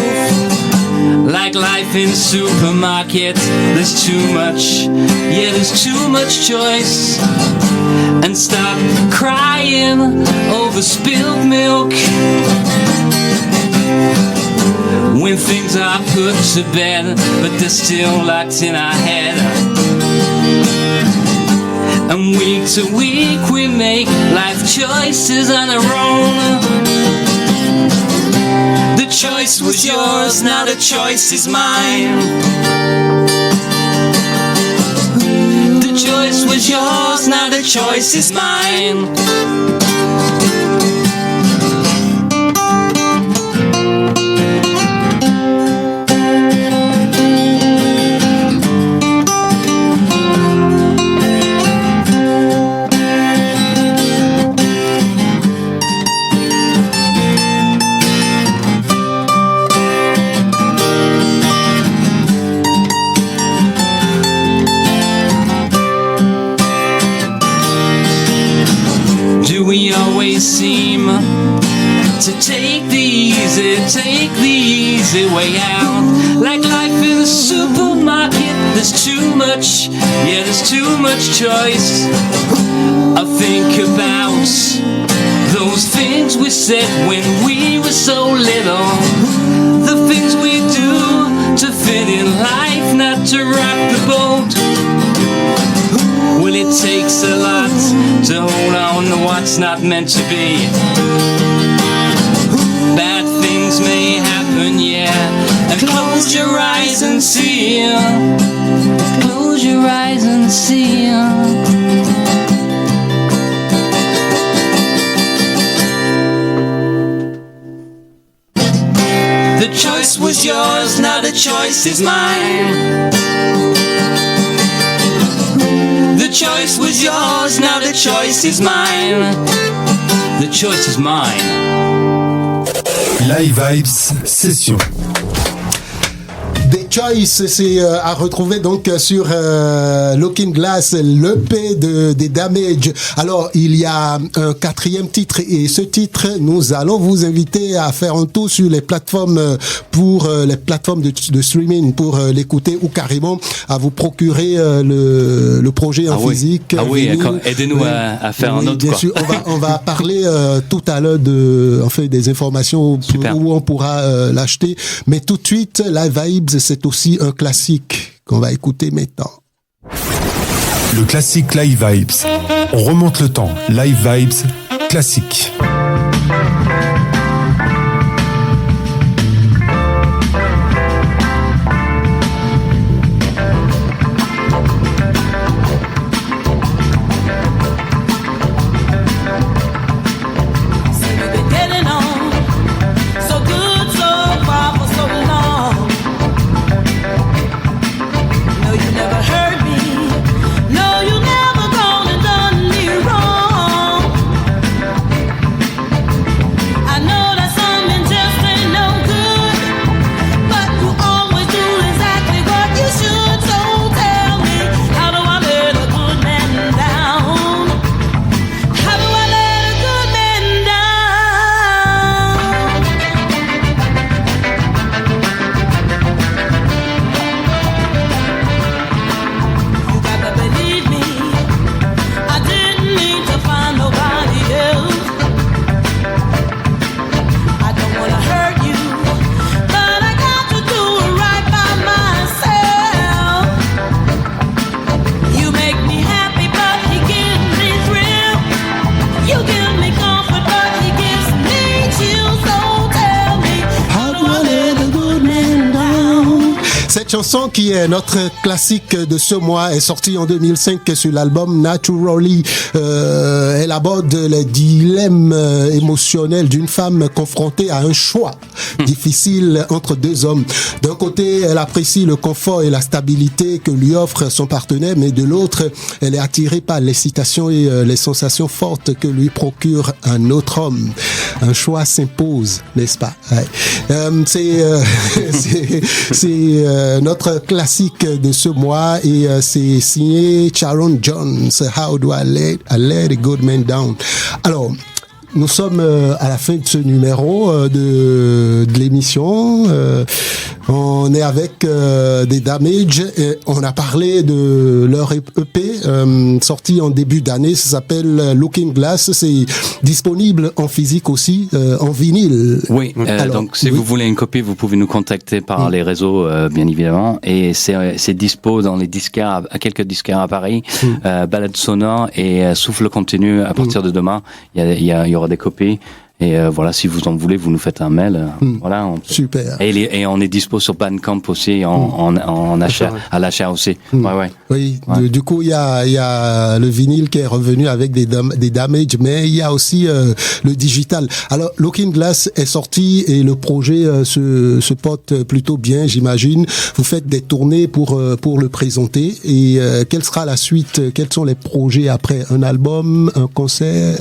Like life in supermarket, there's too much, yeah, there's too much choice. And stop crying over spilled milk when things are put to bed, but they're still locked in our head. And week to week we make life choices on our own. The choice was yours, now the choice is mine. The choice was yours, now the choice is mine. We always seem to take the easy way out. Like life in the supermarket, there's too much, yeah, there's too much choice. I think about those things we said when we were so little, the things we do to fit in life, not to rock the boat. Well, it takes a lot to hold on to what's not meant to be. Bad things may happen, yeah, and close your eyes and see. Close your eyes and see. The choice was yours, now the choice is mine. The choice was yours, now the choice is mine. The choice is mine. Live Vibes Session. The Choice, c'est à retrouver donc sur Looking Glass, l'EP des Damage. Alors, il y a un quatrième titre, et ce titre, nous allons vous inviter à faire un tour sur les plateformes de streaming pour l'écouter, ou carrément à vous procurer le projet en physique. Ah oui, aidez-nous à faire un autre. Bien sûr, on va parler tout à l'heure des informations où on pourra l'acheter. Mais tout de suite, Live Vibes, c'est aussi un classique qu'on va écouter maintenant. Le classique Live Vibes. On remonte le temps. Live Vibes classique. Chanson qui est notre classique de ce mois est sortie en 2005 sur l'album Naturally. Elle aborde les dilemmes émotionnels d'une femme confrontée à un choix difficile entre deux hommes. D'un côté, elle apprécie le confort et la stabilité que lui offre son partenaire, mais de l'autre, elle est attirée par l'excitation et les sensations fortes que lui procure un autre homme. Un choix s'impose, n'est-ce pas? Ouais. notre classique de ce mois et c'est signé Sharon Jones. How do I let a good man down? Alors, nous sommes à la fin de ce numéro de l'émission. On est avec des Damage. Et on a parlé de leur EP sorti en début d'année. Ça s'appelle Looking Glass. C'est disponible en physique aussi, en vinyle. Oui. Alors, donc si vous voulez une copie, vous pouvez nous contacter par les réseaux, bien évidemment. Et c'est dispo dans les disquaires, à quelques disquaires à Paris. Balade sonore et Souffle continu à partir de demain. Il y aura des copies. Et voilà, si vous en voulez, vous nous faites un mail. Voilà. Super. Et on est dispo sur Bandcamp aussi, en achat, à l'achat aussi. Oui. Du coup, il y a le vinyle qui est revenu avec des Damage, mais il y a aussi le digital. Alors, Looking Glass est sorti et le projet se porte plutôt bien, j'imagine. Vous faites des tournées pour le présenter. Et quelle sera la suite? Quels sont les projets après? Un album, un concert?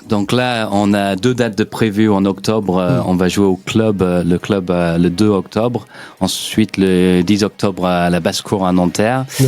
Donc là, on a 2 dates de prévues en octobre. On va jouer au club, le 2 octobre. Ensuite, le 10 octobre à la Basse-Cour à Nanterre. Oui.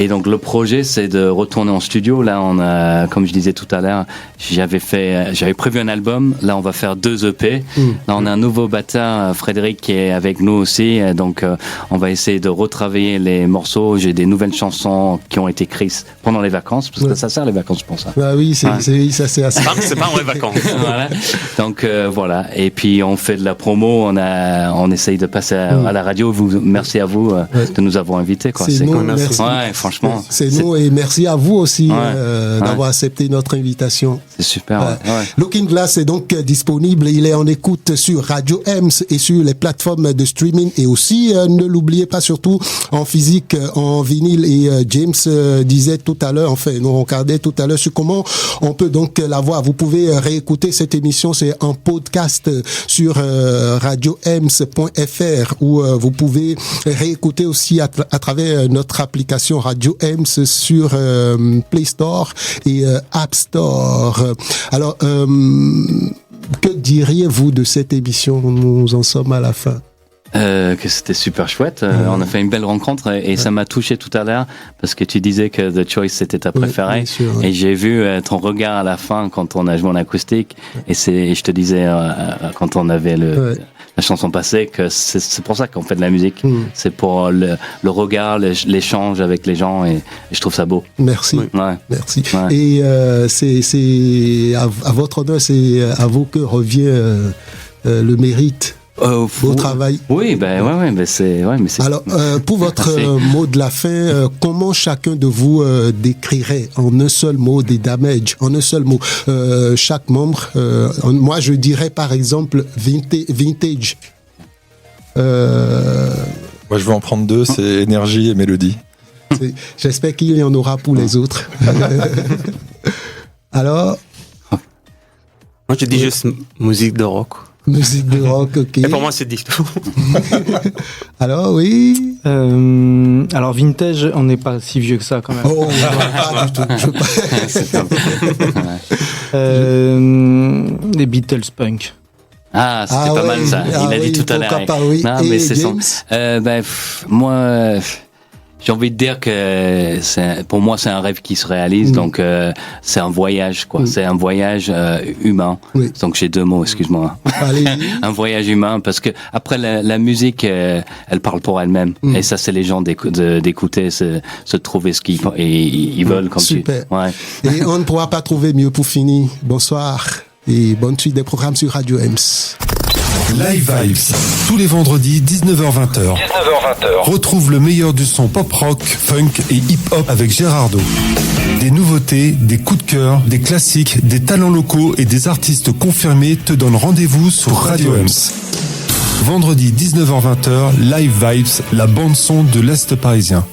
Et donc le projet, c'est de retourner en studio. Là, on a, comme je disais tout à l'heure, j'avais prévu un album. Là, on va faire 2 EP. Là, on a un nouveau batteur, Frédéric, qui est avec nous aussi. Donc, on va essayer de retravailler les morceaux. J'ai des nouvelles chansons qui ont été écrites pendant les vacances, parce que ça sert les vacances pour ça. Bah oui, ça c'est assez. C'est pas en les vacances. Voilà. Donc voilà. Et puis on fait de la promo. On essaye de passer à la radio. Merci à vous de nous avoir invités. Quoi. C'est nous, merci. Ouais, franchement. C'est nous et merci à vous aussi d'avoir accepté notre invitation. C'est super. Ouais. Looking Glass est donc disponible. Il est en écoute sur Radio Ems et sur les plateformes de streaming et aussi, ne l'oubliez pas, surtout en physique, en vinyle. Et James disait tout à l'heure, nous regardait tout à l'heure sur comment on peut donc l'avoir. Vous pouvez réécouter cette émission, c'est un podcast sur radioems.fr où vous pouvez réécouter aussi à travers notre application Radio Ems sur Play Store et App Store. Alors, que diriez-vous de cette émission? Nous en sommes à la fin. Que c'était super chouette. On a fait une belle rencontre et ça m'a touché tout à l'heure parce que tu disais que The Choice c'était ta préférée et j'ai vu ton regard à la fin quand on a joué en acoustique et je te disais quand on avait la chanson passée que c'est pour ça qu'on fait de la musique. C'est pour le regard, l'échange avec les gens et je trouve ça beau. Merci. Merci. Ouais. Et c'est à votre honneur, c'est à vous que revient le mérite. Au travail. Oui, mais c'est. Alors, pour votre mot de la fin, comment chacun de vous décrirait en un seul mot des Damage, en un seul mot, chaque membre? Moi, je dirais par exemple vintage. Moi, je vais en prendre 2, c'est énergie et mélodie. J'espère qu'il y en aura pour les autres. Alors. Moi, je dis juste musique de rock. Musique de rock, ok. Et pour moi, c'est différent. Alors, oui. Alors, vintage, on n'est pas si vieux que ça, quand même. Oh, pas du tout. Les Beatles punk. Ah, c'était pas mal ça. Il a dit tout à l'heure. Non, mais c'est son. Moi. J'ai envie de dire que pour moi c'est un rêve qui se réalise, donc c'est un voyage quoi. C'est un voyage humain. Oui. Donc j'ai 2 mots, excuse-moi. Un voyage humain parce que après la musique, elle parle pour elle-même et ça c'est les gens d'écouter, se trouver ce qu'ils veulent comme super. Et on ne pourra pas trouver mieux pour finir. Bonsoir et bonne suite des programmes sur Radio Ems. Live Vibes, tous les vendredis 19h-20h. Retrouve le meilleur du son pop-rock, funk et hip-hop avec Gérardo. Des nouveautés, des coups de cœur, des classiques, des talents locaux et des artistes confirmés te donnent rendez-vous sur Radio Ems. Vendredi 19h-20h, Live Vibes, la bande-son de l'Est parisien.